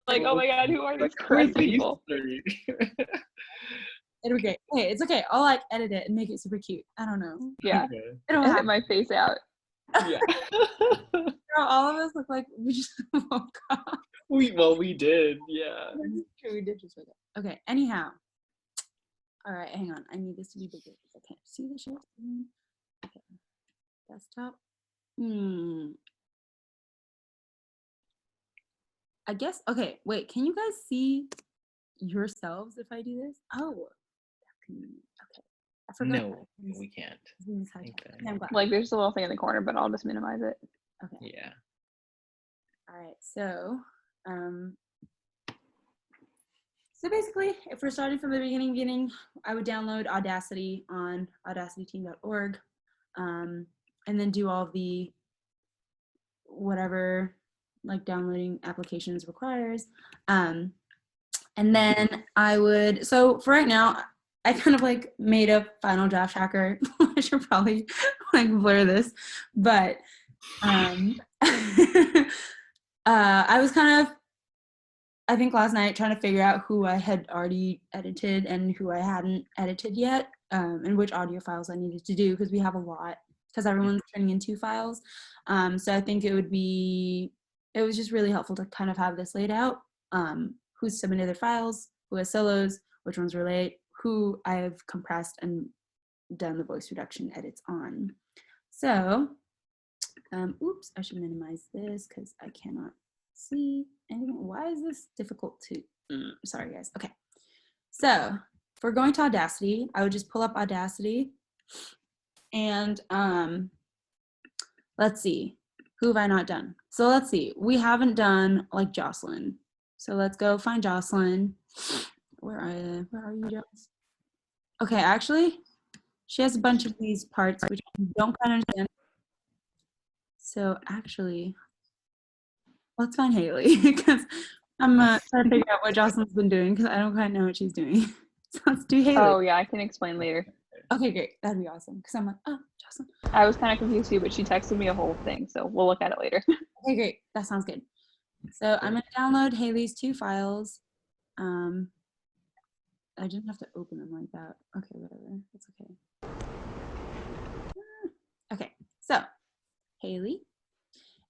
like, oh my god, who are these Crazy people? history. It'll be great. Okay, it's okay. I'll like edit it and make it super cute. I don't know. Yeah, Okay. It'll edit happen. my face out. Yeah. Girl, all of us look like we just woke up. we did, yeah. True, we did just wake up. Okay, anyhow. All right, hang on. I need this to be bigger because I can't see the shit. Okay, desktop. I guess, okay, wait, can you guys see yourselves if I do this? Oh, okay. I forgot. No, we can't. Okay, I'm glad. Like, there's a little thing in the corner, but I'll just minimize it. Okay. Yeah. All right, so basically, if we're starting from the beginning, I would download Audacity on audacityteam.org, and then do all the whatever like downloading applications requires. And then I would, so for right now, I kind of like made a Final Draft Hacker. I should probably like blur this, but I was kind of, I think last night trying to figure out who I had already edited and who I hadn't edited yet, and which audio files I needed to do, because we have a lot, because everyone's turning in 2 files. So I think it was just really helpful to kind of have this laid out, who's submitted their files, who has solos, which ones relate, who I've compressed and done the voice reduction edits on. So, oops, I should minimize this because I cannot see anything. Why is this difficult to, sorry guys. Okay, so if we're going to Audacity, I would just pull up Audacity and let's see, who have I not done? So let's see, we haven't done like Jocelyn. So let's go find Jocelyn. Where are you, Jocelyn? Okay, actually, she has a bunch of these parts which I don't quite understand. So actually, let's find Haley because I'm trying to figure out what Jocelyn's been doing because I don't quite know what she's doing. So let's do Haley. Oh yeah, I can explain later. Okay, great. That'd be awesome because I'm like, oh, Jocelyn. I was kind of confused too, but she texted me a whole thing, so we'll look at it later. Okay, great. That sounds good. So I'm going to download Haley's 2 files. I didn't have to open them like that. Okay, whatever. That's okay. Okay, so Haley.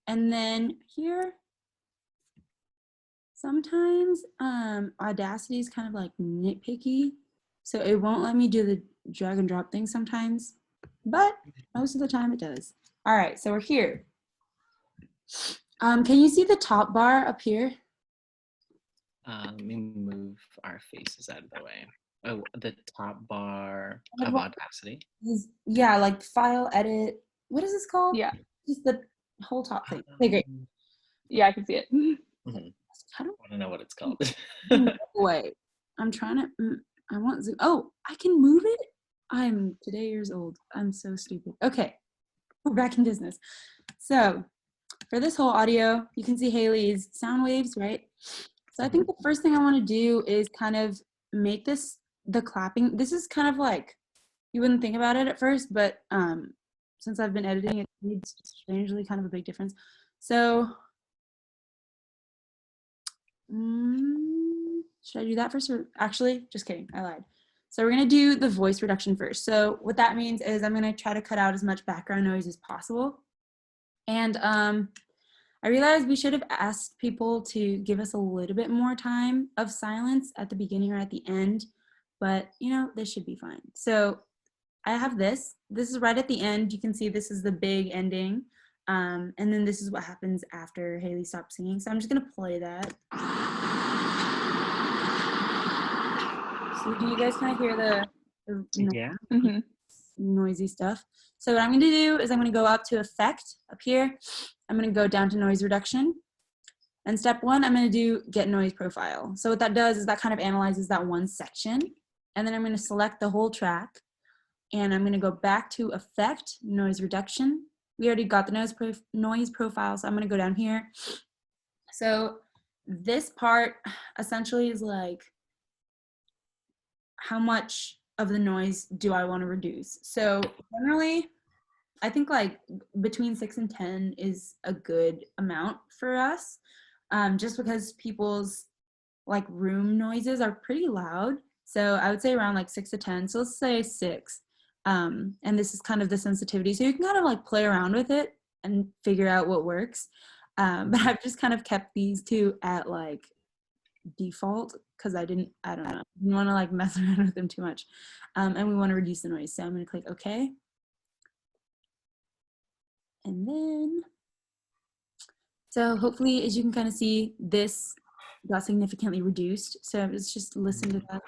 And then here, sometimes Audacity is kind of like nitpicky. So it won't let me do the drag and drop thing sometimes. But most of the time it does. All right, so we're here. Can you see the top bar up here? Let me move our faces out of the way. Oh, the top bar of Audacity. Yeah, like file, edit. What is this called? Yeah. Just the whole top thing. Okay, great. Yeah, I can see it. I don't want to know what it's called. Wait, I'm trying to, I want Zoom. Oh, I can move it? I'm today years old. I'm so stupid. Okay, we're back in business. So for this whole audio, you can see Haley's sound waves, right? So I think the first thing I want to do is kind of make this, the clapping, this is kind of like, you wouldn't think about it at first, but since I've been editing, it needs strangely kind of a big difference. So should I do that first? Or actually, just kidding, I lied. So we're gonna do the voice reduction first. So what that means is I'm gonna try to cut out as much background noise as possible. And I realized we should have asked people to give us a little bit more time of silence at the beginning or at the end, but you know, this should be fine. So I have this is right at the end. You can see this is the big ending. And then this is what happens after Haley stops singing. So I'm just gonna play that. So do you guys kind of hear the Yeah. noisy stuff? So what I'm going to do is I'm going to go up to effect up here. I'm going to go down to noise reduction. And step 1, I'm going to do get noise profile. So what that does is that kind of analyzes that one section. And then I'm going to select the whole track. And I'm going to go back to effect, noise reduction. We already got the noise profile, so I'm going to go down here. So this part essentially is like, how much of the noise do I want to reduce? So generally, I think like between 6 and 10 is a good amount for us, just because people's like room noises are pretty loud. So I would say around like 6 to 10. So let's say 6. And this is kind of the sensitivity. So you can kind of like play around with it and figure out what works. But I've just kind of kept these two at like default because I don't know, you want to like mess around with them too much. And we want to reduce the noise. So I'm going to click OK. And then, so hopefully, as you can kind of see, this got significantly reduced. So let's just listen to that.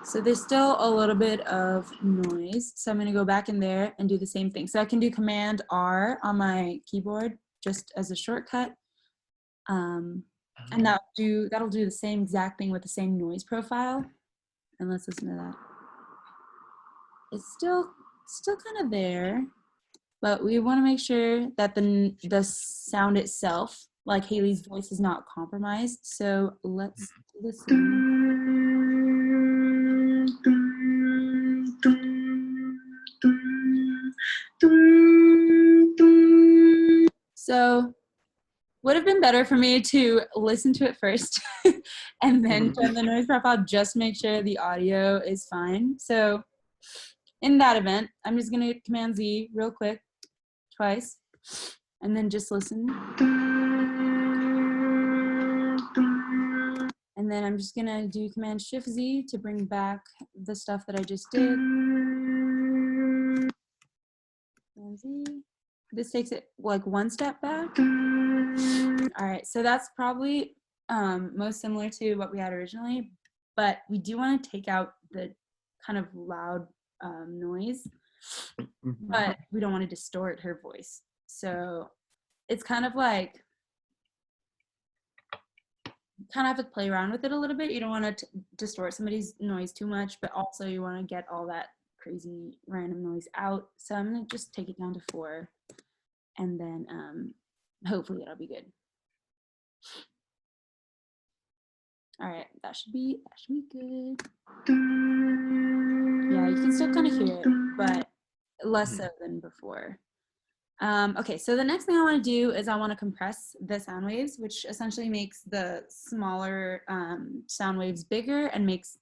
So there's still a little bit of noise. So I'm going to go back in there and do the same thing. So I can do Command R on my keyboard just as a shortcut. And that'll do the same exact thing with the same noise profile. And let's listen to that. It's still kind of there, but we want to make sure that the sound itself, like Haley's voice, is not compromised. So let's listen. So would have been better for me to listen to it first and then turn the noise profile, just make sure the audio is fine. So in that event, I'm just going to Command Z real quick, twice, and then just listen. And then I'm just going to do Command Shift Z to bring back the stuff that I just did. Command Z. This takes it like one step back. All right, so that's probably most similar to what we had originally, but we do want to take out the kind of loud noise, but we don't want to distort her voice. So it's kind of like, kind of have to play around with it a little bit. You don't want to distort somebody's noise too much, but also you want to get all that crazy random noise out. So I'm going to just take it down to 4, and then hopefully it'll be good. All right, that should be good. Yeah, you can still kind of hear it, but less so than before. Okay, so the next thing I want to do is I want to compress the sound waves, which essentially makes the smaller sound waves bigger and makes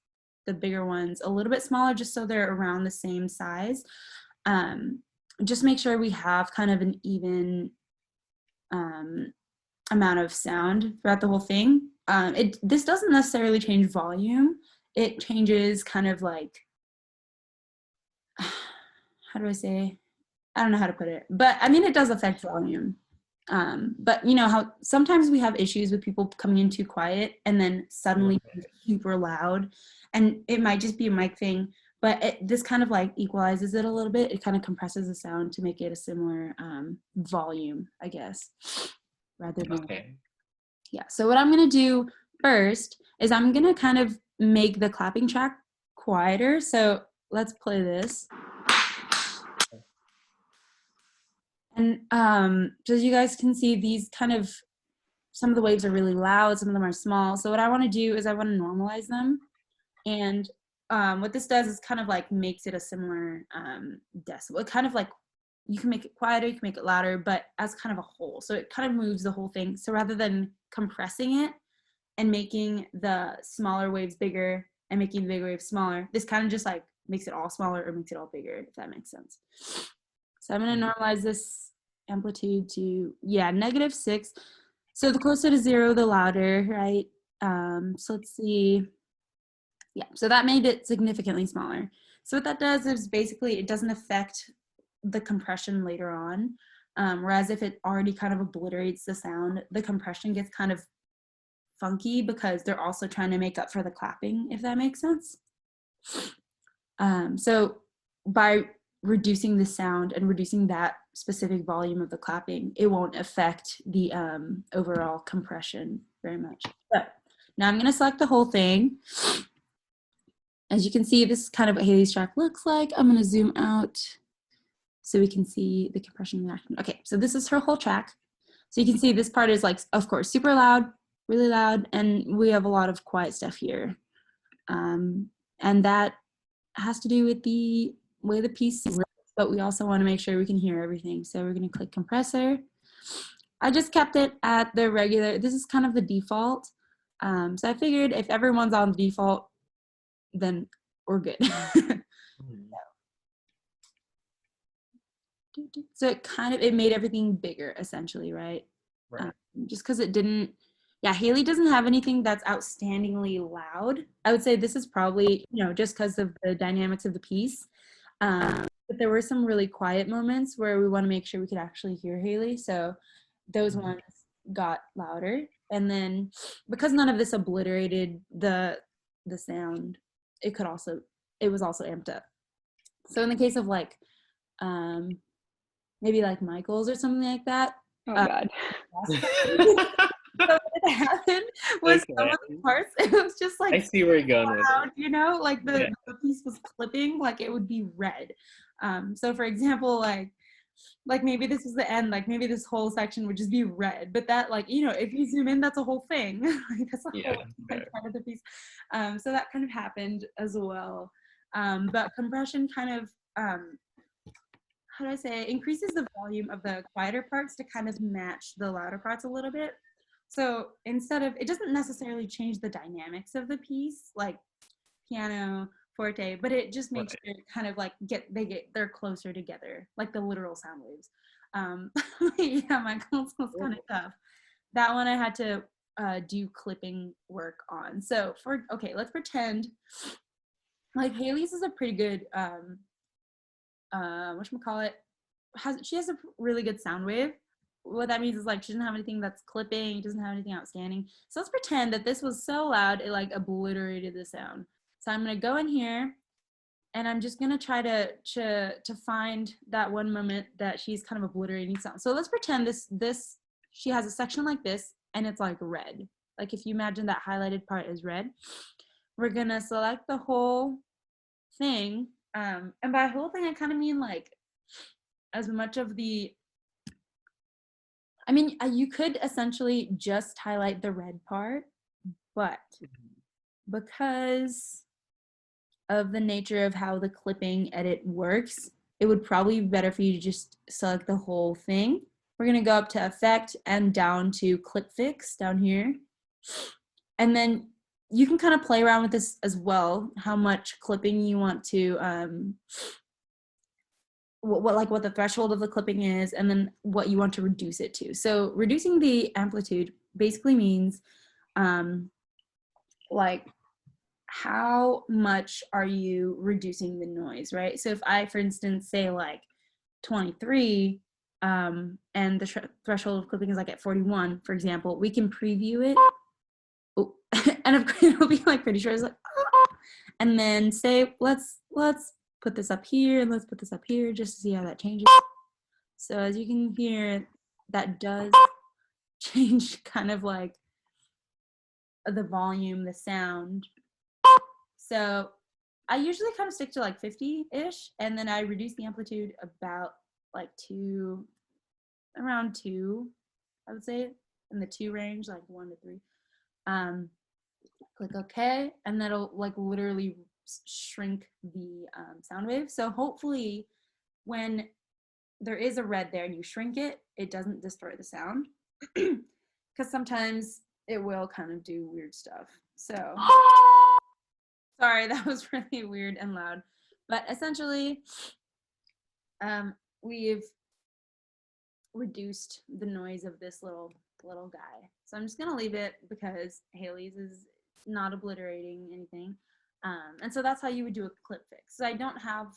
the bigger ones a little bit smaller, just so they're around the same size. Just make sure we have kind of an even amount of sound throughout the whole thing. This doesn't necessarily change volume. It changes kind of like, how do I say? I don't know how to put it, but I mean, it does affect volume. But you know how sometimes we have issues with people coming in too quiet and then suddenly super loud, and it might just be a mic thing, but this kind of like equalizes it a little bit. It kind of compresses the sound to make it a similar volume, I guess, rather than. Okay. Yeah, so what I'm gonna do first is I'm gonna kind of make the clapping track quieter. So let's play this. And so as you guys can see, these kind of, some of the waves are really loud, some of them are small. So what I want to do is I want to normalize them. And what this does is kind of like makes it a similar decibel. It kind of like, you can make it quieter, you can make it louder, but as kind of a whole. So it kind of moves the whole thing. So rather than compressing it and making the smaller waves bigger and making the bigger waves smaller, this kind of just like makes it all smaller or makes it all bigger, if that makes sense. So I'm going to normalize this amplitude to, yeah, -6. So the closer to 0, the louder, right? So let's see. Yeah, so that made it significantly smaller. So what that does is basically it doesn't affect the compression later on. Whereas if it already kind of obliterates the sound, the compression gets kind of funky because they're also trying to make up for the clapping, if that makes sense. So by reducing the sound and reducing that specific volume of the clapping, it won't affect the overall compression very much. But now I'm going to select the whole thing. As you can see, this is kind of what Haley's track looks like. I'm going to zoom out so we can see the compression reaction. Okay, so this is her whole track. So you can see this part is like, of course, super loud, really loud, and we have a lot of quiet stuff here. And that has to do with the way the piece works, but we also want to make sure we can hear everything. So we're going to click compressor, I just kept it at the regular. This is kind of the default. So I figured if everyone's on default, then we're good. Mhm. So it made everything bigger essentially, right? Right. Just because it didn't, yeah, Haley doesn't have anything that's outstandingly loud. I would say this is probably, just because of the dynamics of the piece. But there were some really quiet moments where we want to make sure we could actually hear Haley. So those Mhm. ones got louder. And then because none of this obliterated the sound, it was also amped up. So in the case of like maybe like Michael's or something like that, Oh God. so what happened was some Okay. of the parts, it was just I like see where you're going with loud, it. like Yeah. the piece was clipping, like it would be red. So for example, like maybe this is the end, like maybe this whole section would just be red, but that like, if you zoom in, that's a whole thing. Like that's a Yeah. whole like, part of the piece. So that kind of happened as well. But compression kind of, how do I say, increases the volume of the quieter parts to kind of match the louder parts a little bit. So instead of, it doesn't necessarily change the dynamics of the piece, like piano, forte, but it just makes Right. it kind of like they're closer together, like the literal sound waves. Yeah, my console was kind of tough. That one I had to do clipping work on. So let's pretend like Haley's is a pretty good whatchamacallit, she has a really good sound wave. What that means is like she doesn't have anything that's clipping, doesn't have anything outstanding. So let's pretend that this was so loud it like obliterated the sound. So I'm gonna go in here and I'm just gonna try to find that one moment that she's kind of obliterating sound. So let's pretend this she has a section like this and it's like red. Like if you imagine that highlighted part is red, we're gonna select the whole thing. And by whole thing I kind of mean like as much of the, I mean, you could essentially just highlight the red part, but because of the nature of how the clipping edit works, it would probably be better for you to just select the whole thing. We're gonna go up to Effect and down to Clip Fix down here. And then you can kind of play around with this as well, how much clipping you want to, what the threshold of the clipping is, and then what you want to reduce it to. So reducing the amplitude basically means like how much are you reducing the noise, right? So if I, for instance, say like 23 and the threshold of clipping is like at 41, for example, we can preview it. Oh, and of course it'll be like pretty sure it's like, and then say let's put this up here and let's put this up here just to see how that changes. So as you can hear, that does change kind of like the volume, the sound. So I usually kind of stick to like 50-ish, and then I reduce the amplitude about like around 2, I would say, in the 2 range, like 1 to 3. Click OK, and that'll like literally shrink the sound wave. So hopefully when there is a red there and you shrink it, it doesn't destroy the sound. Because sometimes it will kind of do weird stuff. So sorry, that was really weird and loud. But essentially, we've reduced the noise of this little guy. So I'm just gonna leave it because Haley's is not obliterating anything. And so that's how you would do a clip fix. So I don't have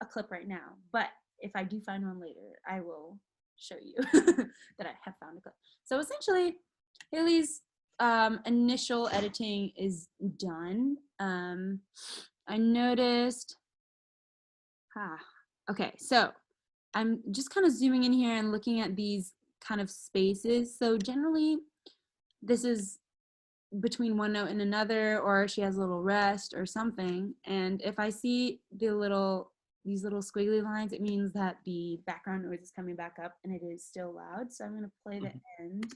a clip right now, but if I do find one later, I will show you that I have found a clip. So essentially, Haley's initial editing is done. I noticed, okay, so I'm just kind of zooming in here and looking at these kind of spaces. So generally, this is between one note and another, or she has a little rest or something. And if I see these little squiggly lines, it means that the background noise is coming back up and it is still loud. So I'm going to play the end.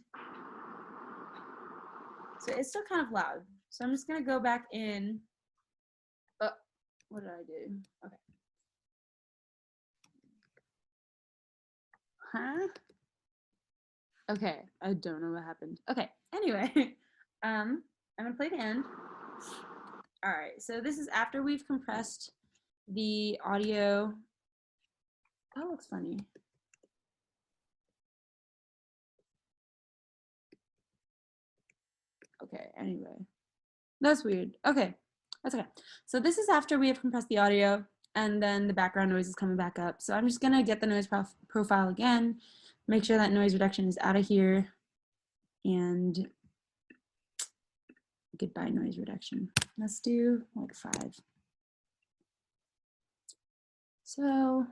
So it's still kind of loud. So I'm just going to go back in. What did I do? Okay. Huh? Okay, I don't know what happened. Okay, anyway, I'm gonna play the end. All right, so this is after we've compressed the audio. That looks funny. Okay, anyway, that's weird. Okay, that's okay. So this is after we have compressed the audio, and then the background noise is coming back up. So I'm just gonna get the noise profile again, make sure that noise reduction is out of here, and goodbye noise reduction. Let's do like 5. So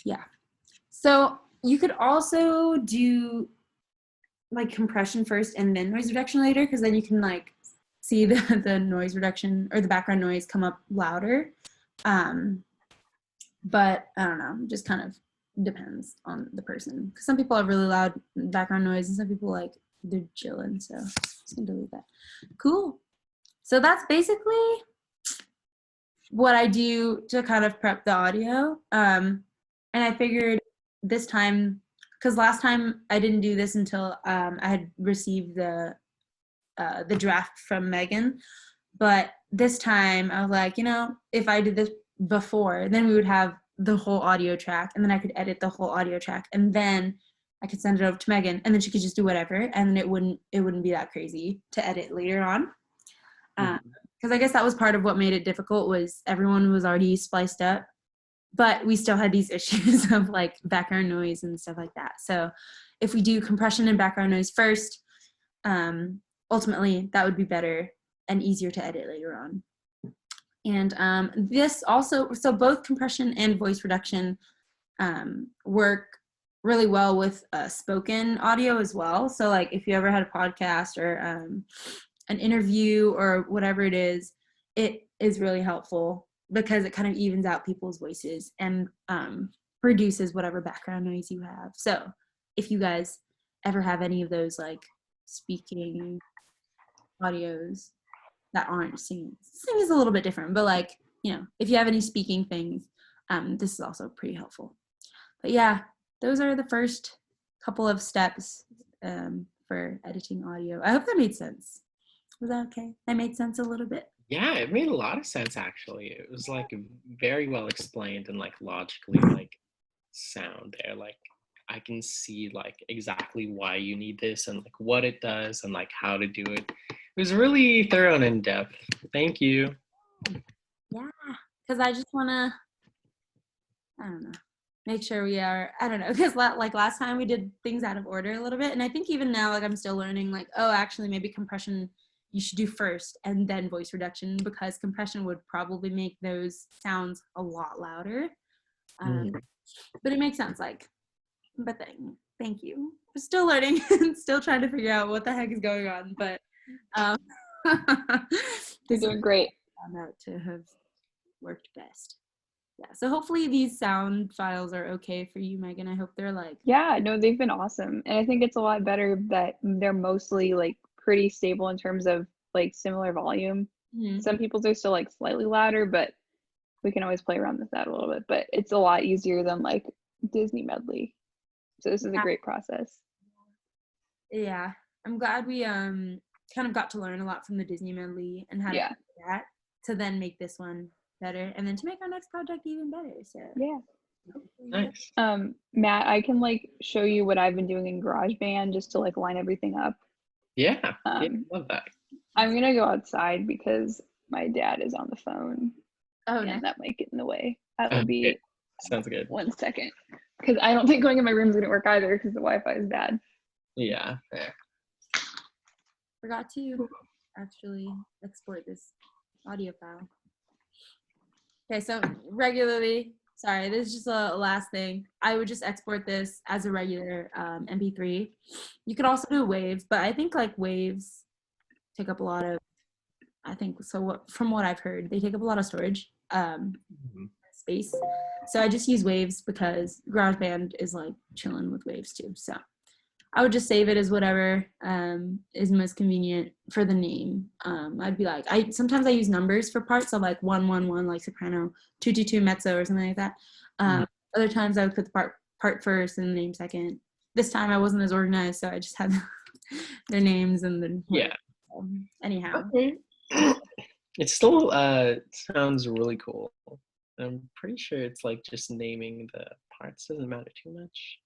yeah. So you could also do like compression first and then noise reduction later, because then you can like see the noise reduction or the background noise come up louder. But I don't know, just kind of depends on the person. Because some people have really loud background noise and some people like they're chilling. So just gonna delete that. Cool. So that's basically what I do to kind of prep the audio. And I figured this time, because last time I didn't do this until I had received the draft from Megan, but this time I was like, you know, if I did this before, then we would have the whole audio track, and then I could edit the whole audio track, and then I could send it over to Megan, and then she could just do whatever, and it wouldn't be that crazy to edit later on. Because I guess that was part of what made it difficult, was everyone was already spliced up, but we still had these issues of like background noise and stuff like that. So if we do compression and background noise first, ultimately that would be better and easier to edit later on. And this also, so both compression and voice reduction work really well with spoken audio as well. So like if you ever had a podcast or an interview or whatever it is really helpful, because it kind of evens out people's voices and reduces whatever background noise you have. So if you guys ever have any of those like speaking audios that aren't singing is a little bit different, but like, you know, if you have any speaking things, this is also pretty helpful. But yeah, those are the first couple of steps for editing audio. I hope that made sense. Was that okay? That made sense a little bit. Yeah, it made a lot of sense actually. It was like very well explained and like logically like sound there. Like I can see like exactly why you need this and like what it does and like how to do it. It was really thorough and in depth. Thank you. Yeah, because I just want to, I don't know, make sure we are, I don't know, because like last time we did things out of order a little bit, and I think even now like I'm still learning like, oh, actually maybe compression you should do first and then voice reduction, because compression would probably make those sounds a lot louder. But it makes sense, like, but thank you. We're still learning and still trying to figure out what the heck is going on, but You're doing great. Found out to have worked best. Yeah, so hopefully these sound files are okay for you, Megan. I hope they're like, Yeah, no, they've been awesome. And I think it's a lot better that they're mostly like pretty stable in terms of like similar volume. Some people's are still like slightly louder, but we can always play around with that a little bit. But it's a lot easier than like Disney Medley. So this is a great process. Yeah, I'm glad we kind of got to learn a lot from the Disney Medley and how to do that to then make this one better and then to make our next project even better. So yeah. Nice. Matt, I can like show you what I've been doing in GarageBand just to like line everything up. Yeah, love that. I'm gonna go outside because my dad is on the phone. Oh, and nice. that might get in the way. That will be Okay. Sounds good. 1 second, because I don't think going in my room is gonna work either because the Wi-Fi is bad. Yeah, fair. Forgot to actually export this audio file. Okay, so regularly, sorry, this is just a last thing. I would just export this as a regular MP3. You could also do waves, but I think like waves take up a lot of, I think, so what, from what I've heard, they take up a lot of storage space. So I just use waves because GarageBand is like chilling with waves too. So I would just save it as whatever is most convenient for the name. I'd be like, sometimes I use numbers for parts, so like 111 like soprano, 222 mezzo or something like that. Other times I would put the part first and the name second. this time I wasn't as organized, so I just had their names and then Yeah. Anyhow. Okay. It still sounds really cool. I'm pretty sure it's like just naming the parts doesn't matter too much.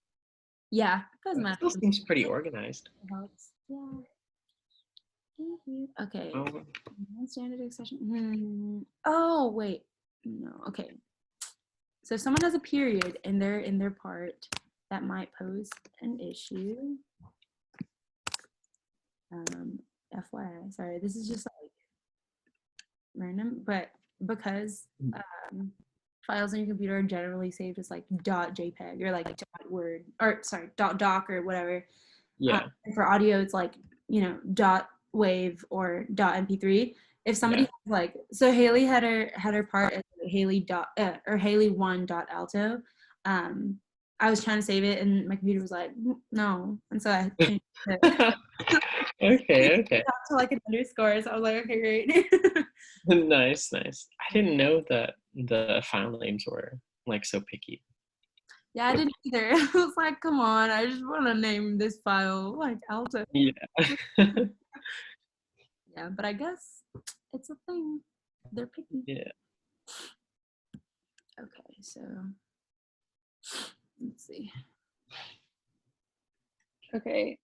Yeah, it doesn't It matter. still seems pretty organized. Yeah. Okay. Oh, Standard accession. Oh wait, no. Okay. So if someone has a period in their part, that might pose an issue. FYI, sorry, this is just like random, but because files on your computer are generally saved as like .jpeg or like .word or sorry .doc or whatever. yeah. And for audio, it's like .wave or .mp3. If somebody has like, so Haley had her part as Haley or Haley1.alto. I was trying to save it and my computer was like, no, and so I changed it. Okay. To like an underscore, so I was like, okay, great. Nice. I didn't know that the file names were like so picky. Yeah, I didn't either. I was like, come on, I just want to name this file like Alto. Yeah. Yeah, but I guess it's a thing. They're picky. Yeah. Okay, so let's see. Okay,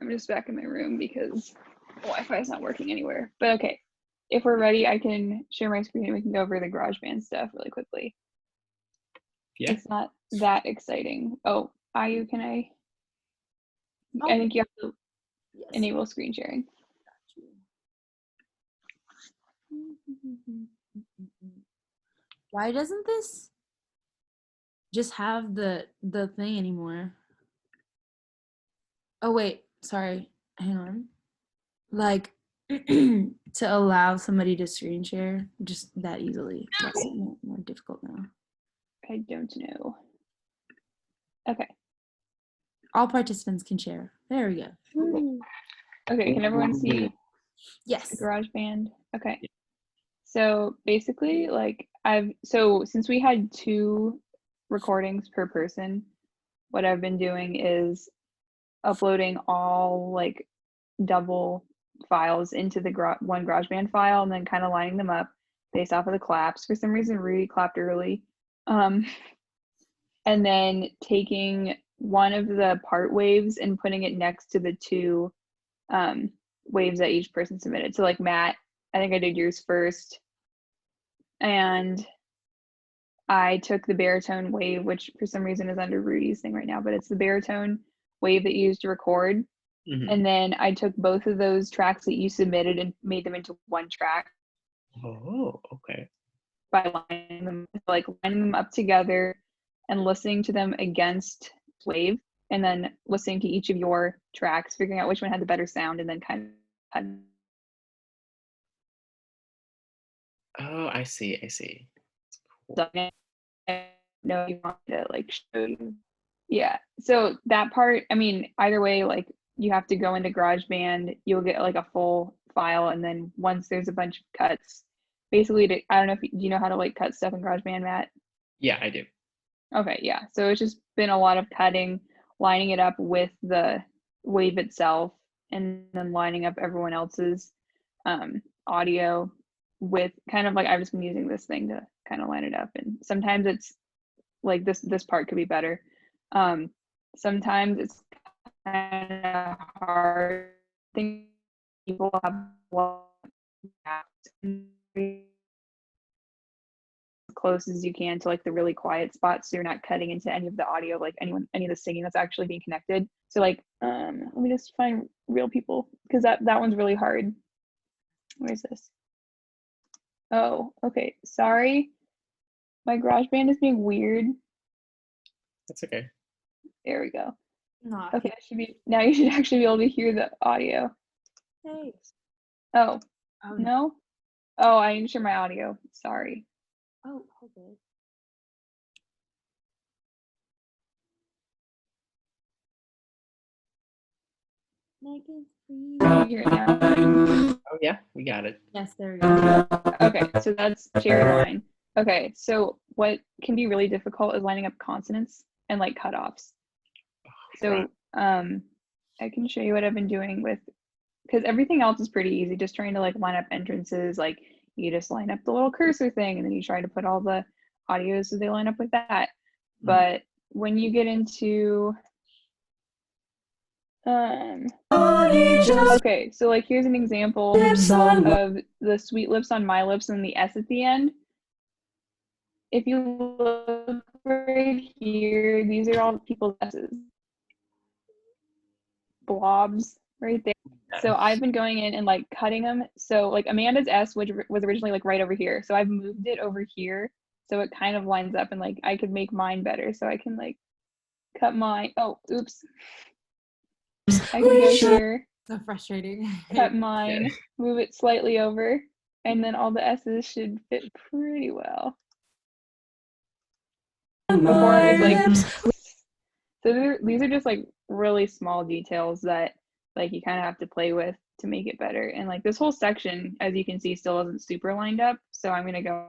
I'm just back in my room because Wi-Fi is not working anywhere. But okay, if we're ready, I can share my screen and we can go over the GarageBand stuff really quickly. Yeah. It's not that exciting. Oh, Ayu, can I think you have to enable screen sharing. Why doesn't this just have the thing anymore? Oh wait, sorry. Hang on. Like to allow somebody to screen share just that easily. That's more difficult now. I don't know. Okay. All participants can share. There we go. Okay, can everyone see Yes. GarageBand? Okay. So basically, like since we had 2 recordings per person, what I've been doing is uploading all like double files into the one GarageBand file and then kind of lining them up based off of the claps. For some reason, Rudy clapped early. And then taking one of the part waves and putting it next to the 2 waves that each person submitted. So like Matt, I think I did yours first. And I took the baritone wave, which for some reason is under Rudy's thing right now, but it's the baritone wave that you used to record. Mm-hmm. And then I took both of those tracks that you submitted and made them into one track. Oh, okay. By lining them up together and listening to them against wave, and then listening to each of your tracks, figuring out which one had the better sound, and then kind of. Oh, I see. Cool. So I know you want to like show you. Yeah. So that part, I mean, either way, like you have to go into GarageBand, you'll get like a full file, and then once there's a bunch of cuts, basically, I don't know if you know how to like cut stuff in GarageBand, Matt? Yeah, I do. Okay, yeah. So it's just been a lot of cutting, lining it up with the wave itself, and then lining up everyone else's audio with kind of like I've just been using this thing to kind of line it up. And sometimes it's like this part could be better. Sometimes it's kind of hard. I think people have close as you can to like the really quiet spots so you're not cutting into any of the audio, like any of the singing that's actually being connected. So like let me just find real people, because that one's really hard. Where's this? Oh, okay, sorry, my GarageBand is being weird. That's okay. There we go. Not okay, now you should actually be able to hear the audio. Thanks. Oh no, oh, I didn't share my audio, sorry. Oh, okay. You hear it now? Oh yeah, we got it. Yes, there we go. Okay, so that's Cherry Line. Okay, so what can be really difficult is lining up consonants and like cutoffs. So I can show you what I've been doing with, because everything else is pretty easy, just trying to like line up entrances. Like you just line up the little cursor thing and then you try to put all the audios so they line up with that. But when you get into okay, so like here's an example of the sweet lips on my lips and the S at the end. If you look right here, these are all people's S's. Blobs right there. So I've been going in and like cutting them. So like Amanda's S, which was originally like right over here. So I've moved it over here. So it kind of lines up and like I could make mine better. So I can like cut mine. Oh, oops. I can go here. So frustrating. Cut mine, move it slightly over, and then all the S's should fit pretty well. Before it was like, so these are just like really small details that like you kind of have to play with to make it better. And like this whole section, as you can see, still isn't super lined up. So I'm gonna go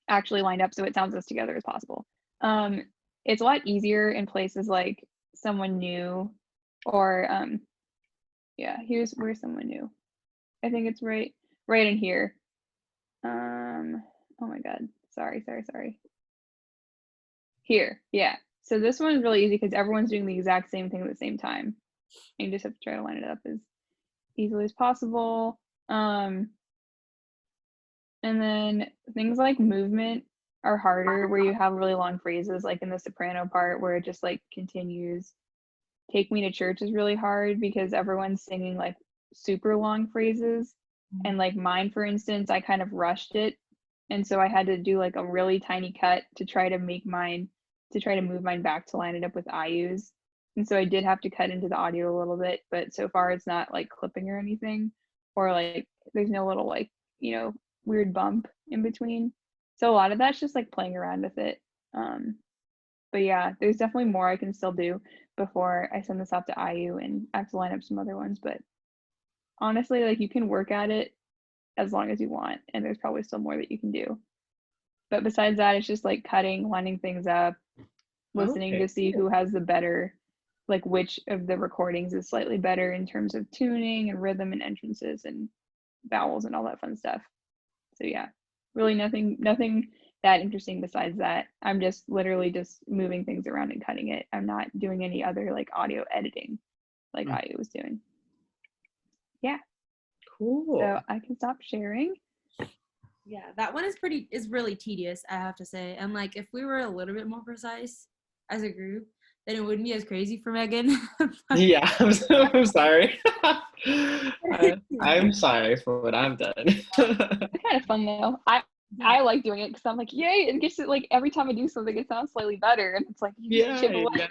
actually lined up so it sounds as together as possible. It's a lot easier in places like someone new or yeah, where's someone new. I think it's right in here. Oh my god, sorry. Here, yeah. So this one is really easy because everyone's doing the exact same thing at the same time. And you just have to try to line it up as easily as possible. And then things like movement are harder where you have really long phrases, like in the soprano part where it just like continues. Take Me to Church is really hard because everyone's singing like super long phrases. And like mine, for instance, I kind of rushed it. And so I had to do like a really tiny cut to try to move mine back to line it up with IU's. And so I did have to cut into the audio a little bit, but so far it's not like clipping or anything, or like there's no little like, you know, weird bump in between. So a lot of that's just like playing around with it. But yeah, there's definitely more I can still do before I send this out to IU, and I have to line up some other ones. But honestly, like you can work at it as long as you want, and there's probably still more that you can do. But besides that, it's just like cutting, lining things up, listening to see who has the better, like which of the recordings is slightly better in terms of tuning and rhythm and entrances and vowels and all that fun stuff. So yeah, really nothing that interesting besides that. I'm just literally just moving things around and cutting it. I'm not doing any other like audio editing like IU was doing. Yeah. Cool. So I can stop sharing. Yeah, that one is really tedious, I have to say. And like if we were a little bit more precise as a group, then it wouldn't be as crazy for Megan. Yeah, I'm sorry. I'm sorry for what I've done. It's kind of fun though. I like doing it because I'm like, yay, it gets it like every time I do something, it sounds slightly better, and it's like yeah,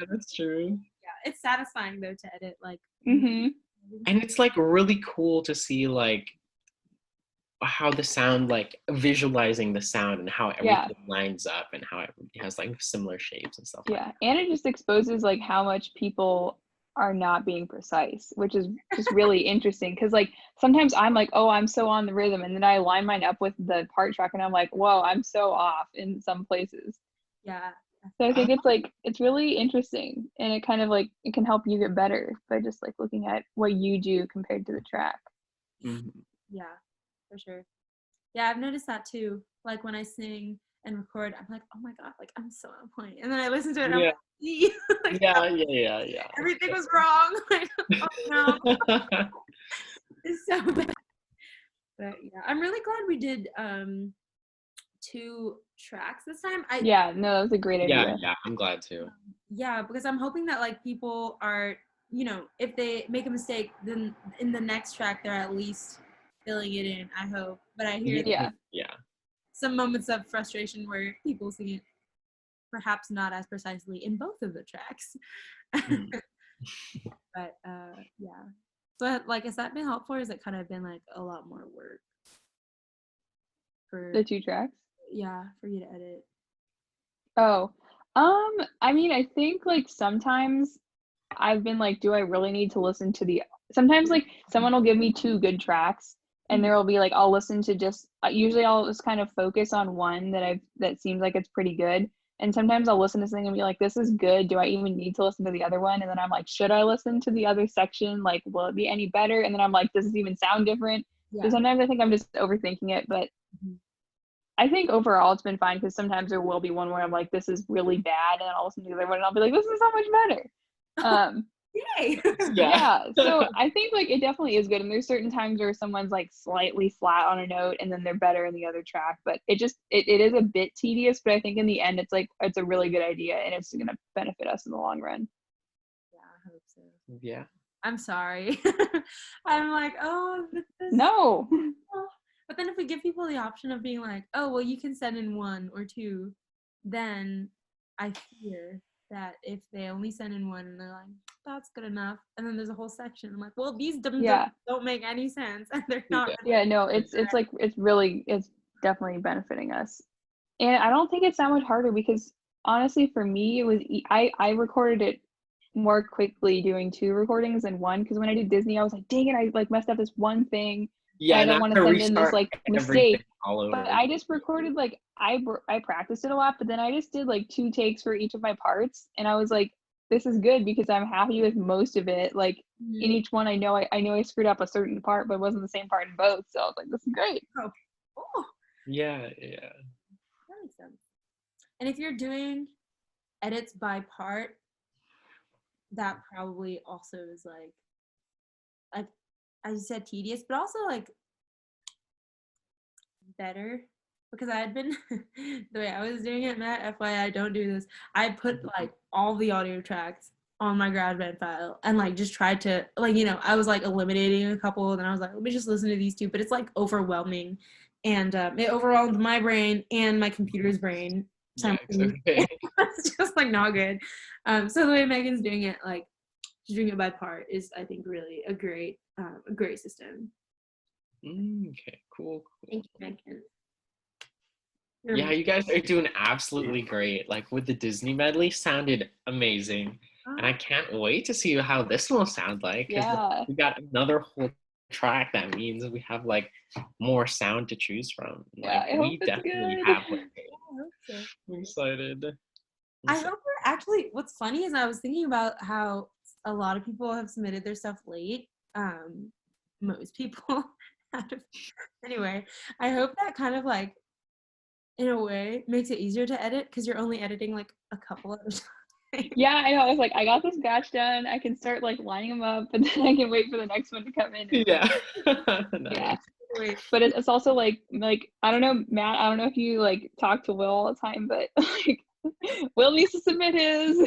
that's true. Yeah, it's satisfying though to edit like. And it's like really cool to see like how the sound, like visualizing the sound and how everything lines up and how it has like similar shapes and stuff. Yeah, and it just exposes like how much people are not being precise, which is just really interesting because like sometimes I'm like, oh, I'm so on the rhythm, and then I line mine up with the part track and I'm like, whoa, I'm so off in some places. Yeah. So I think it's like it's really interesting, and it kind of like it can help you get better by just like looking at what you do compared to the track. Yeah, for sure. Yeah, I've noticed that too. Like when I sing and record, I'm like, oh my god, like I'm so on point. And then I listen to it and I'm like, yeah. Everything was wrong. Like, oh no. It's so bad. But yeah, I'm really glad we did 2 tracks this time. That was a great idea. Yeah, I'm glad too. Yeah, because I'm hoping that like people are, you know, if they make a mistake, then in the next track they're at least filling it in, I hope. But I hear some moments of frustration where people sing it perhaps not as precisely in both of the tracks. But yeah. But like, has that been helpful, or has it kind of been like a lot more work for the 2 tracks? Yeah, for you to edit. Oh, I mean, I think like sometimes I've been like, do I really need to listen to sometimes like someone will give me 2 good tracks and there will be like, I'll listen to just, usually I'll just kind of focus on one that seems like it's pretty good. And sometimes I'll listen to something and be like, this is good. Do I even need to listen to the other one? And then I'm like, should I listen to the other section? Like, will it be any better? And then I'm like, does this even sound different? So sometimes I think I'm just overthinking it, but I think overall it's been fine, because sometimes there will be one where I'm like, this is really bad, and I'll listen to the other one and I'll be like, this is so much better. Yay! Yeah. So I think like it definitely is good. And there's certain times where someone's like slightly flat on a note and then they're better in the other track. But it is a bit tedious, but I think in the end it's like it's a really good idea and it's gonna benefit us in the long run. Yeah, I hope so. Yeah. I'm sorry. I'm like, oh, this No. But then if we give people the option of being like, oh, well, you can send in 1 or 2, then I fear that if they only send in 1 and they're like, that's good enough, and then there's a whole section, I'm like, well, these don't make any sense, and they're not. Yeah, no, it's like it's definitely benefiting us, and I don't think it's that much harder, because honestly, for me, it was I recorded it more quickly doing 2 recordings than 1, because when I did Disney, I was like, dang it, I like messed up this one thing. Yeah, I don't want to send in this like mistake. All over. But I just recorded like I practiced it a lot, but then I just did like 2 takes for each of my parts, and I was like, this is good because I'm happy with most of it. Like in each one, I know I screwed up a certain part, but it wasn't the same part in both. So I was like, this is great. Oh. Yeah. That makes sense. And if you're doing edits by part, that probably also is like I said tedious, but also like better, because I had been the way I was doing it, Matt, FYI, don't do this. I put like all the audio tracks on my GarageBand file and like just tried to like, I was like eliminating a couple, and then I was like, let me just listen to these 2, but it's like overwhelming, and it overwhelmed my brain and my computer's brain. Yeah, okay. It's just like not good. So the way Megan's doing it, like she's doing it by part, is I think really a great system. Okay, cool. Thank you, Megan. Yeah, you guys are doing absolutely great. Like with the Disney medley, sounded amazing, and I can't wait to see how this one will sound like. Yeah, we got another whole track. That means we have like more sound to choose from. Like yeah, we definitely good. have. Like, I hope so. I'm excited. I hope we're actually. What's funny is I was thinking about how a lot of people have submitted their stuff late. Most people have. Anyway, I hope that kind of like, in a way, makes it easier to edit, because you're only editing like a couple at a time. Yeah, I know. I was like, I got this batch done. I can start like lining them up, and then I can wait for the next one to come in. Yeah. Yeah. But it's also like I don't know, Matt. I don't know if you like talk to Will all the time, but like Will needs to submit his.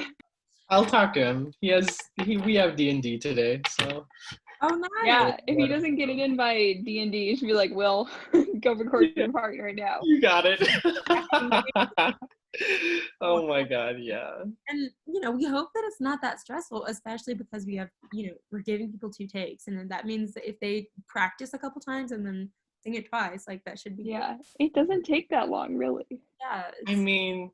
I'll talk to him. We have D&D today, so. Oh, nice. Yeah, if he doesn't get it in by D&D, you should be like, Will, go record your part right now. You got it. Oh my God, yeah. And we hope that it's not that stressful, especially because we have, we're giving people 2 takes, and then that means that if they practice a couple times and then sing it twice, like that should be. Yeah, it doesn't take that long, really. Yeah. I mean,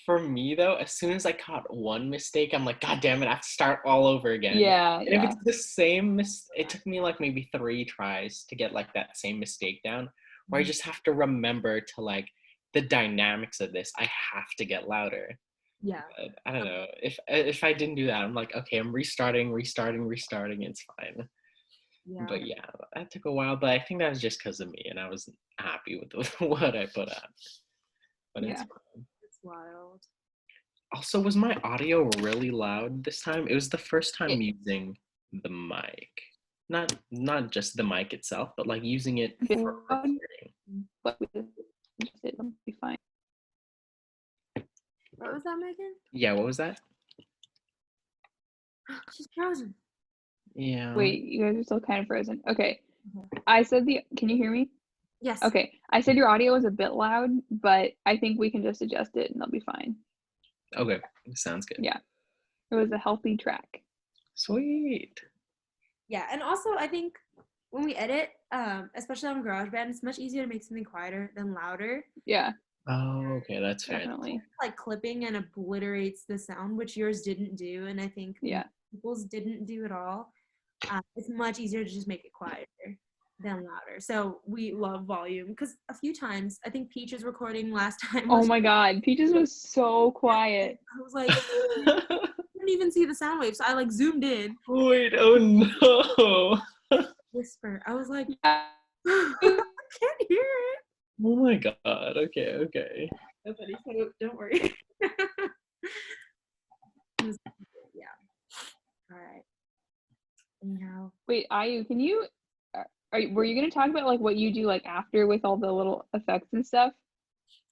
for me though, as soon as I caught one mistake, I'm like, God damn it, I have to start all over again. Yeah. And if it's the same it took me like maybe 3 tries to get like that same mistake down, where I just have to remember to like the dynamics of this. I have to get louder. Yeah. But I don't know. If I didn't do that, I'm like, okay, I'm restarting, it's fine. Yeah. But yeah, that took a while, but I think that was just because of me, and I was happy with what I put out. But it's fine. It's wild. Also, was my audio really loud this time? It was the first time using the mic. Not just the mic itself, but like using it for recording. But it'll be fine. What was that, Megan? Yeah, what was that? She's frozen. Yeah. Wait, you guys are still kind of frozen. Okay. I said can you hear me? Yes. Okay. I said your audio was a bit loud, but I think we can just adjust it and they'll be fine. Okay. Sounds good. Yeah. It was a healthy track. Sweet. Yeah, and also I think when we edit, especially on GarageBand, it's much easier to make something quieter than louder. Yeah. Oh, okay, that's fair. Definitely. Like clipping and obliterates the sound, which yours didn't do, and I think people's didn't do at all. It's much easier to just make it quieter. than louder. So we love volume because a few times, I think Peach's recording last time Oh was, my God, Peaches was so quiet. I was like, I couldn't even see the sound wave. So I like zoomed in, Wait, oh no. whisper. I was like, Yeah. I can't hear it. Oh my God. Okay, okay. Nobody, so don't worry. Yeah. All right. Anyhow. Wait, Ayu, can you? Were you gonna talk about like what you do like after with all the little effects and stuff?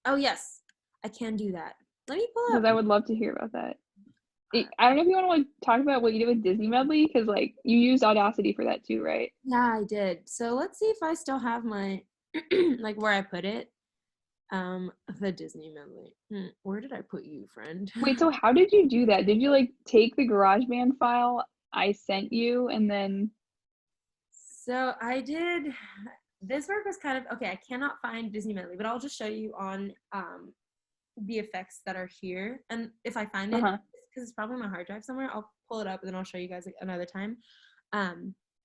Oh yes, I can do that. Let me pull Because up. I would love to hear about that. I don't know if you want to like talk about what you did with Disney Medley, because like you used Audacity for that too, right? Yeah, I did. So let's see if I still have my like where I put it. The Disney medley. Where did I put you, friend? Wait, so how did you do that? Did you like take the GarageBand file I sent you and then? So I did. This work was kind of okay. I cannot find Disney medley, but I'll just show you on the effects that are here. And if I find it, because it's probably on my hard drive somewhere, I'll pull it up and then I'll show you guys like, another time.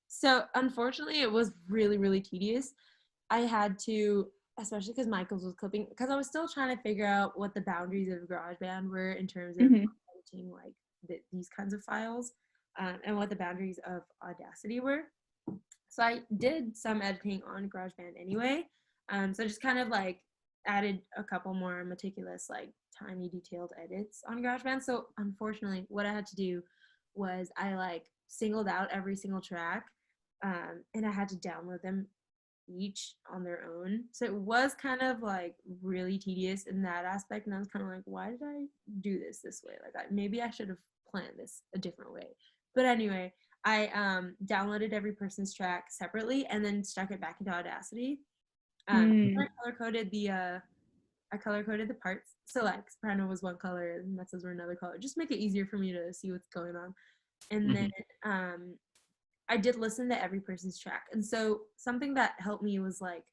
So unfortunately, it was really, really tedious. I had to, especially because Michael's was clipping, because I was still trying to figure out what the boundaries of GarageBand were in terms of editing like these kinds of files, and what the boundaries of Audacity were. So I did some editing on GarageBand anyway. So just kind of like added a couple more meticulous, like tiny detailed edits on GarageBand. So unfortunately, what I had to do was I like singled out every single track, and I had to download them each on their own. So it was kind of like really tedious in that aspect. And I was kind of like, why did I do this way? Like maybe I should have planned this a different way. But anyway, I downloaded every person's track separately and then stuck it back into Audacity. I color-coded the parts. So like soprano was one color and mezzos were another color. Just make it easier for me to see what's going on. And then I did listen to every person's track. And so something that helped me was like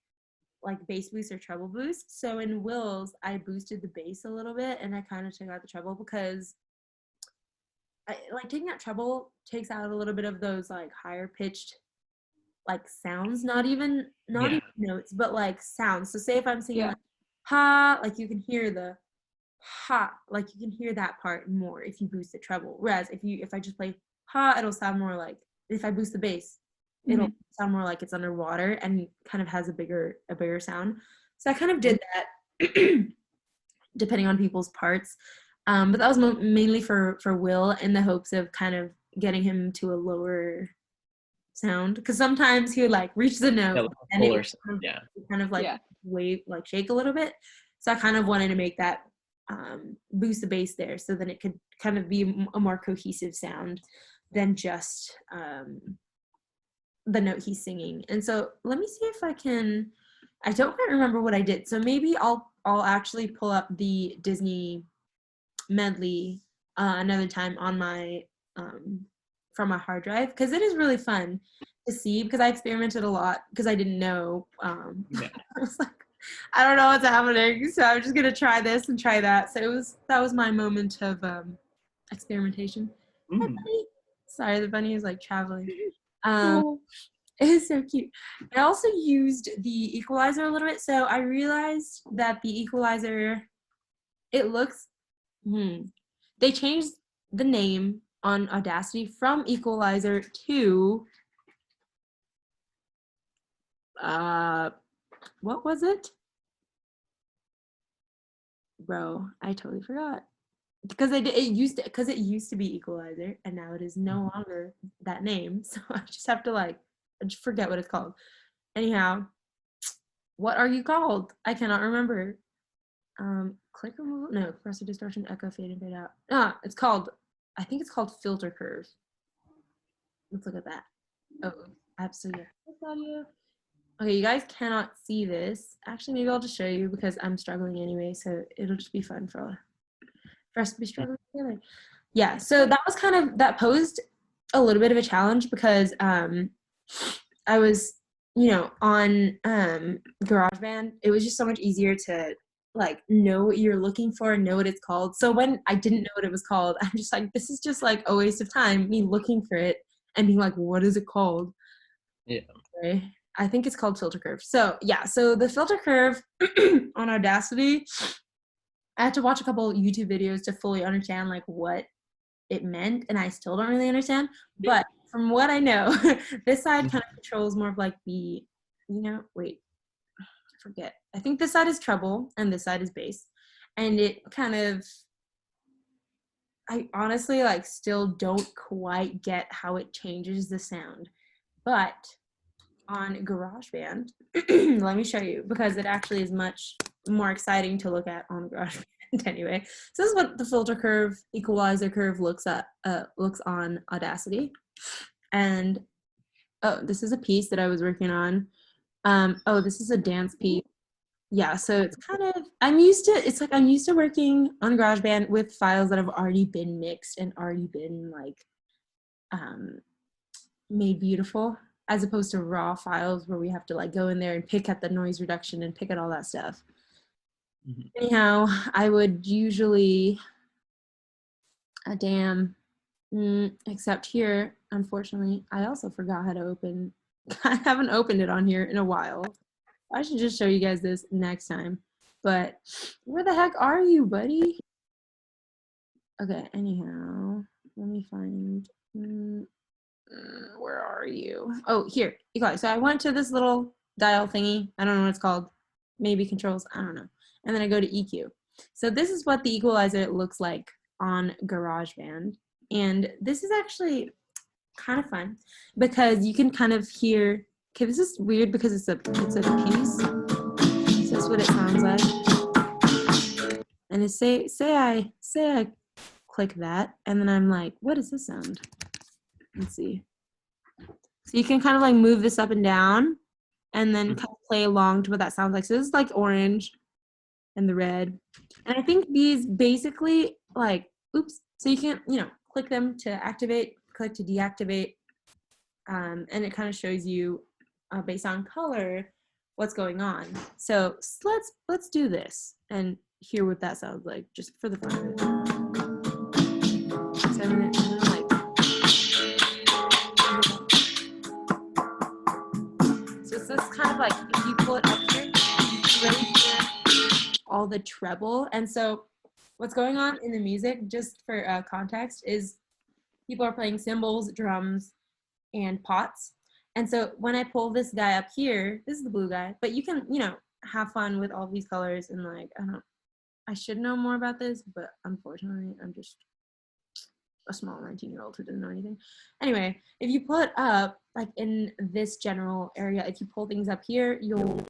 bass boost or treble boost. So in Will's, I boosted the bass a little bit and I kind of took out the treble because taking out treble takes out a little bit of those like higher pitched like sounds, not even notes, but like sounds. So say if I'm singing like ha, like you can hear the ha, like you can hear that part more if you boost the treble. Whereas if I just play ha, it'll sound more like, if I boost the bass, it'll sound more like it's underwater and kind of has a bigger sound. So I kind of did that depending on people's parts. But that was mainly for Will in the hopes of kind of getting him to a lower sound. Because sometimes he would like reach the note and it would kind of like wave, like shake a little bit. So I kind of wanted to make that boost the bass there so then it could kind of be a more cohesive sound than just the note he's singing. And so let me see if I don't quite remember what I did. So maybe I'll actually pull up the Disney medley another time on my from my hard drive, because it is really fun to see, because I experimented a lot because I didn't know. I was like, I don't know what's happening, so I'm just gonna try this and try that. So that was my moment of experimentation. Hi, bunny. Sorry, the bunny is like traveling. It is so cute. I also used the equalizer a little bit, so I realized that the equalizer, it looks they changed the name on Audacity from equalizer to what was it? Bro, I totally forgot. Because it used to be equalizer and now it is no longer that name. So I just have to I just forget what it's called. Anyhow, what are you called? I cannot remember. Click removal? No, compressor, distortion, echo, fade in, fade out. I think it's called filter curve. Let's look at that. Oh, absolutely. Audio. Okay, you guys cannot see this. Actually, maybe I'll just show you because I'm struggling anyway, so it'll just be fun for us to be struggling together. Yeah, so that posed a little bit of a challenge because I was, on GarageBand, it was just so much easier to know what you're looking for and know what it's called. So when I didn't know what it was called, I'm just like, this is just a waste of time, me looking for it and being like, what is it called? Yeah. Okay. I think it's called Filter Curve. So yeah, so the Filter Curve on Audacity, I had to watch a couple YouTube videos to fully understand like what it meant, and I still don't really understand. But from what I know, this side kind of controls more of like the, wait, I forget. I think this side is treble and this side is bass, and it kind of, I honestly like still don't quite get how it changes the sound, but on GarageBand, let me show you, because it actually is much more exciting to look at on GarageBand anyway. So this is what the filter curve, equalizer curve looks on Audacity. And oh, this is a piece that I was working on. Oh, this is a dance piece. Yeah, so it's kind of, I'm used to working on GarageBand with files that have already been mixed and already been like made beautiful, as opposed to raw files where we have to like go in there and pick at the noise reduction and pick at all that stuff. Anyhow, I would usually, except here, unfortunately, I also forgot how to open, I haven't opened it on here in a while. I should just show you guys this next time. But where the heck are you, buddy? Okay, anyhow, let me find, where are you? Oh, here. Okay, so I went to this little dial thingy. I don't know what it's called. Maybe controls. I don't know. And then I go to EQ. So this is what the equalizer looks like on GarageBand. And this is actually kind of fun because you can kind of hear, okay, this is weird because it's a piece. So that's what it sounds like. And it say I click that, and then I'm like, what is this sound? Let's see. So you can kind of like move this up and down and then kind of play along to what that sounds like. So this is like orange and the red. And I think these basically like, oops. So you can, click them to activate, click to deactivate. And it kind of shows you based on color what's going on. So let's do this and hear what that sounds like just for the fun of it. So I'm gonna like, so it's this kind of like, if you pull it up here, you really hear all the treble. And so what's going on in the music, just for context, is people are playing cymbals, drums, and pots. And so when I pull this guy up here, this is the blue guy, but you can, have fun with all these colors and like, I should know more about this, but unfortunately I'm just a small 19-year-old who doesn't know anything. Anyway, if you pull it up, like in this general area, if you pull things up here, you'll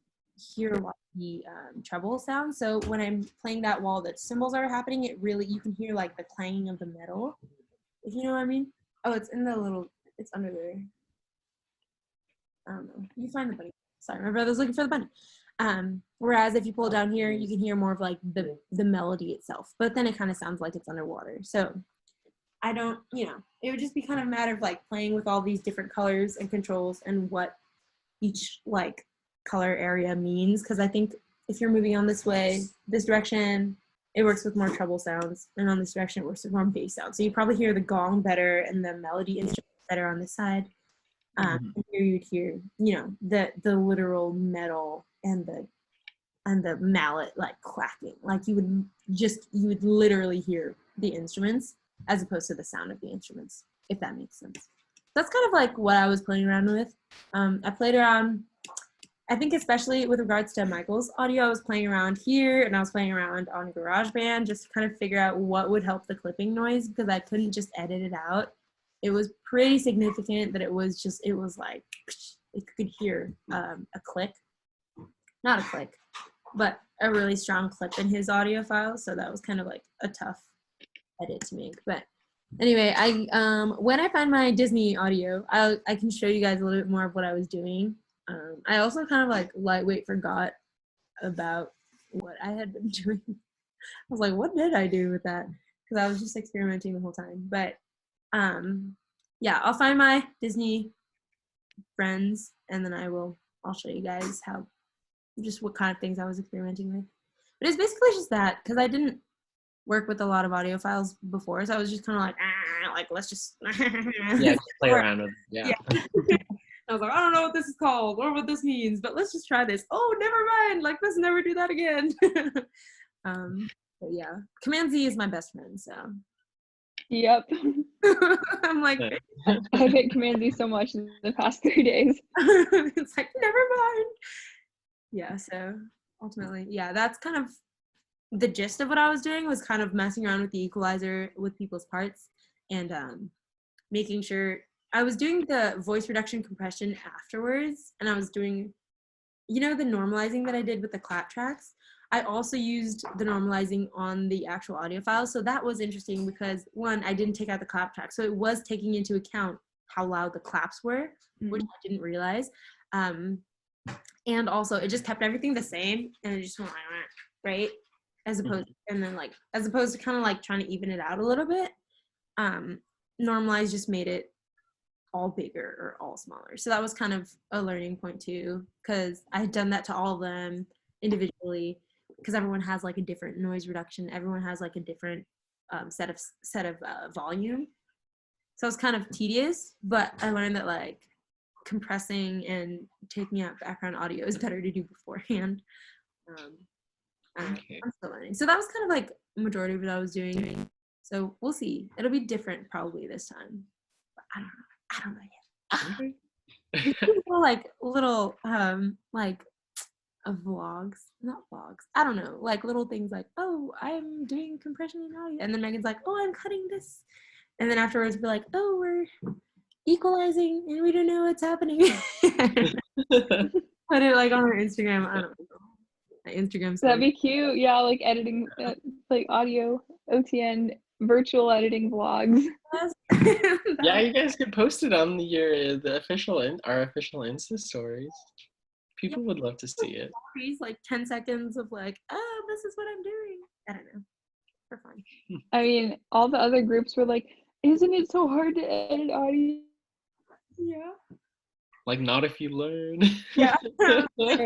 hear a lot of the treble sound. So when I'm playing that while the cymbals are happening, you can hear like the clanging of the metal, if you know what I mean. Oh, it's in the little, it's under there. I don't know. You find the bunny. Sorry, my brother's looking for the bunny. Whereas if you pull down here, you can hear more of like the melody itself, but then it kind of sounds like it's underwater. So I don't, it would just be kind of a matter of like playing with all these different colors and controls and what each like color area means. Cause I think if you're moving on this way, this direction, it works with more treble sounds, and on this direction it works with more bass sounds. So you probably hear the gong better and the melody instruments better on this side. And here you'd hear, the literal metal and the mallet like clacking. Like you would literally hear the instruments as opposed to the sound of the instruments, if that makes sense. That's kind of like what I was playing around with. I played around, I think especially with regards to Michael's audio, I was playing around here and I was playing around on GarageBand just to kind of figure out what would help the clipping noise, because I couldn't just edit it out. It was pretty significant that it was like, you could hear a click, not a click, but a really strong clip in his audio file. So that was kind of like a tough edit to make. But anyway, when I find my Disney audio, I can show you guys a little bit more of what I was doing. I also kind of like lightweight forgot about what I had been doing. I was like, what did I do with that? Because I was just experimenting the whole time. But yeah, I'll find my Disney friends and then I'll show you guys what kind of things I was experimenting with. But it's basically just that, because I didn't work with a lot of audio files before, so I was just kind of like let's just yeah, just play around with it. Yeah. I was like, I don't know what this is called or what this means, but let's just try this. Oh, never mind. Like, let's never do that again. But yeah, Command Z is my best friend, so. Yep. I'm like, I've hit Command Z so much in the past 3 days. it's like, never mind. Yeah, so ultimately, yeah, that's kind of the gist of what I was doing, was kind of messing around with the equalizer with people's parts and making sure I was doing the voice reduction compression afterwards, and I was doing, the normalizing that I did with the clap tracks. I also used the normalizing on the actual audio files, so that was interesting because, one, I didn't take out the clap track, so it was taking into account how loud the claps were, which I didn't realize. And also, it just kept everything the same, and it just went right, as opposed to kind of like trying to even it out a little bit. Normalize just made it all bigger or all smaller. So that was kind of a learning point too, because I had done that to all of them individually, because everyone has like a different noise reduction. Everyone has like a different set of volume. So it was kind of tedious, but I learned that like compressing and taking out background audio is better to do beforehand. I'm still learning. So that was kind of like majority of what I was doing. So we'll see. It'll be different probably this time. But I don't know yet. little vlogs, not vlogs. I don't know, like little things like, oh, I'm doing compression in audio, and then Megan's like, oh, I'm cutting this, and then afterwards be like, oh, we're equalizing and we don't know what's happening. Put it like on her Instagram. I don't know. Instagram story. That'd be cute. Yeah, like editing, like audio, OTN, virtual editing vlogs. Yeah, you guys could post it on our official Insta stories. People would love to see it. Like 10 seconds of like, oh, this is what I'm doing. I don't know. For fun. I mean, all the other groups were like, isn't it so hard to edit audio? Yeah. Like, not if you learn. Yeah. Like,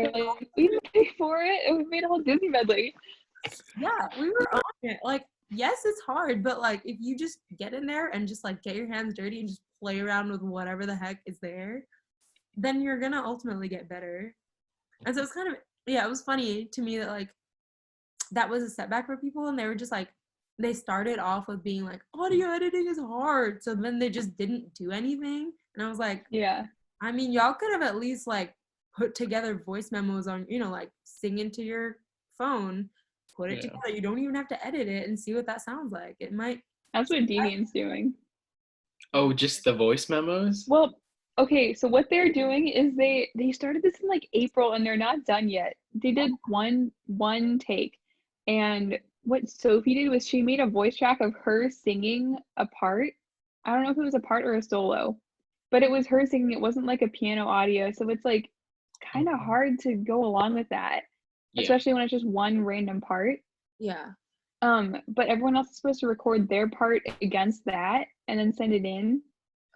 we didn't pay for it, and we made a whole Disney medley. Yeah, we were on it. Like, yes, it's hard, but like if you just get in there and just like get your hands dirty and just play around with whatever the heck is there, then you're gonna ultimately get better. And so it's kind of, it was funny to me that like that was a setback for people, and they were just like, they started off with being like, audio editing is hard, so then they just didn't do anything, and I was like, yeah, I mean, y'all could have at least like put together voice memos on, like sing into your phone, put it together. You don't even have to edit it and see what that sounds like. It might. That's what Deviant's doing. Oh, just the voice memos? Well, okay, so what they're doing is they started this in like April, and they're not done yet. They did one take, and what Sophie did was she made a voice track of her singing a part. I don't know if it was a part or a solo, but it was her singing. It wasn't like a piano audio, so it's like kind of hard to go along with that, especially when it's just one random part. Yeah. But everyone else is supposed to record their part against that and then send it in.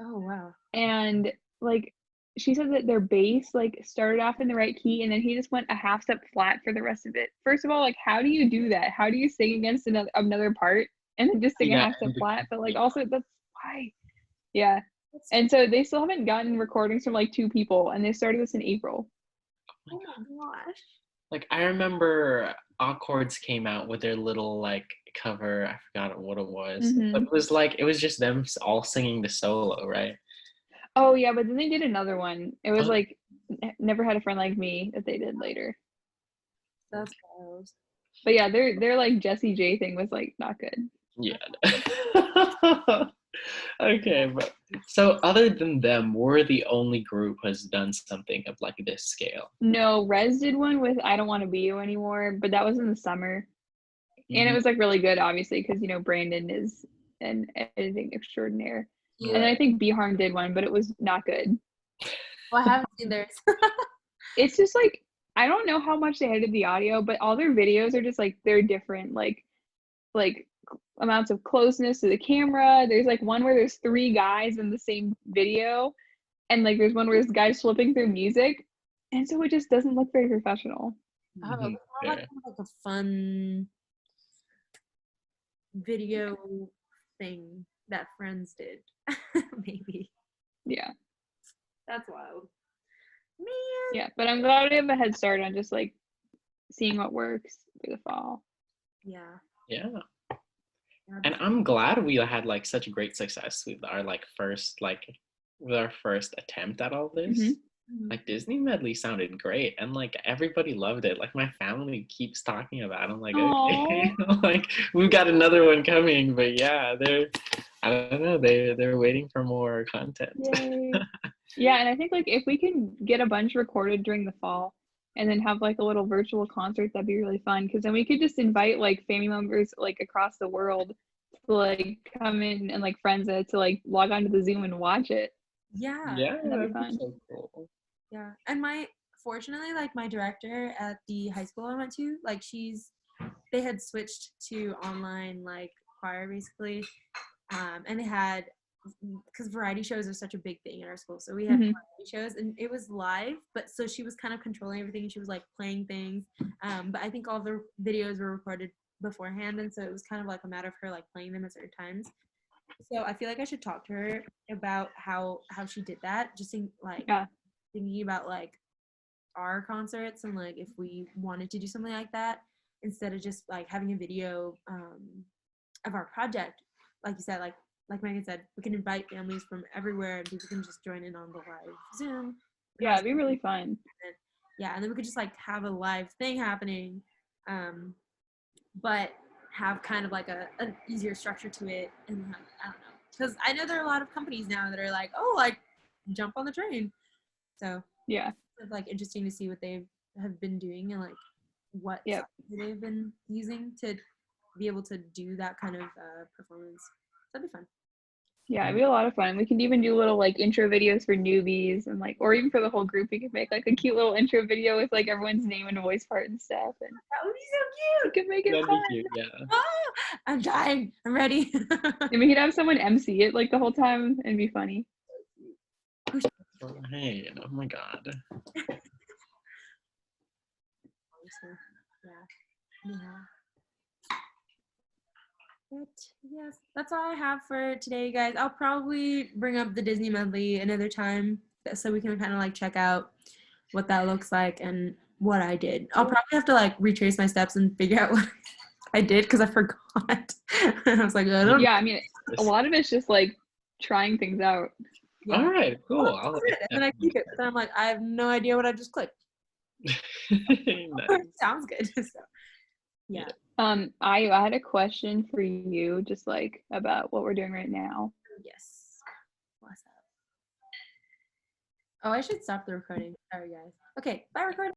Oh wow. And like she said that their bass like started off in the right key, and then he just went a half step flat for the rest of it. First of all, like how do you do that? How do you sing against another part and then just sing a half step flat? But like also that's why. Yeah. And so they still haven't gotten recordings from like 2 people, and they started this in April. Oh my gosh. Like I remember Awkwards came out with their little like cover. I forgot what it was. But it was just them all singing the solo, right? Oh yeah, but then they did another one. It was like Never Had a Friend Like Me that they did later. That's gross. But yeah, their like Jessie J thing was like not good. Yeah. Okay, but so other than them, we're the only group who has done something of like this scale. No, Rez did one with I Don't Want to Be You Anymore, but that was in the summer. And it was like really good, obviously, because Brandon is an editing extraordinaire. Yeah. And then I think B-Harm did one, but it was not good. Well, I haven't seen theirs. It's just like, I don't know how much they edited the audio, but all their videos are just like, they're different, like amounts of closeness to the camera. There's like one where there's 3 guys in the same video, and like there's one where this guy's flipping through music, and so it just doesn't look very professional. I don't know, it's more like a fun video thing that Friends did. Maybe. Yeah. That's wild. Man. Yeah, but I'm glad we have a head start on just like seeing what works for the fall. Yeah. Yeah. And I'm glad we had like such great success with our like first attempt at all this. Mm-hmm. Like Disney medley sounded great, and like everybody loved it. Like my family keeps talking about it. I'm like, okay, like we've got another one coming, but yeah, I don't know, they're waiting for more content. Yay. Yeah, and I think like if we can get a bunch recorded during the fall and then have like a little virtual concert, that'd be really fun, because then we could just invite like family members like across the world to like come in, and like friends to like log onto the Zoom and watch it. Yeah. Yeah, that'd be fun. So cool. Yeah. And fortunately, like my director at the high school I went to, like they had switched to online like choir basically. And they had, because variety shows are such a big thing in our school, so we had variety shows, and it was live, but so she was kind of controlling everything, and she was like playing things, but I think all the videos were recorded beforehand, and so it was kind of like a matter of her like playing them at certain times. So I feel like I should talk to her about how she did that, just thinking about like our concerts, and like if we wanted to do something like that instead of just like having a video of our project. Like you said, like Megan said, we can invite families from everywhere, and people can just join in on the live Zoom. Yeah, it'd be really fun. And then we could just like have a live thing happening, but have kind of like an easier structure to it. And I don't know, because I know there are a lot of companies now that are like, oh, like jump on the train. So yeah, it's like interesting to see what they have been doing and like what they've been using to be able to do that kind of performance. That'd be fun. Yeah, it'd be a lot of fun. We can even do little like intro videos for newbies, and like, or even for the whole group, we could make like a cute little intro video with like everyone's name and voice part and stuff. And that would be so cute. We could make it That'd fun. be cute, yeah. Oh, I'm dying. I'm ready. And we could have someone MC it like the whole time and be funny. Hey, oh my god. Yeah. But yes, that's all I have for today, guys. I'll probably bring up the Disney medley another time so we can kind of like check out what that looks like and what I did. I'll probably have to like retrace my steps and figure out what I did, because I forgot. I was like, I don't know. Yeah, I mean, a lot of it's just like trying things out. Yeah. All right, cool. And then I keep it. But then I'm like, I have no idea what I just clicked. Nice. Sounds good. So, yeah. I had a question for you, just like about what we're doing right now. Yes. What's up? Oh, I should stop the recording. Sorry, guys. Okay, bye, recording.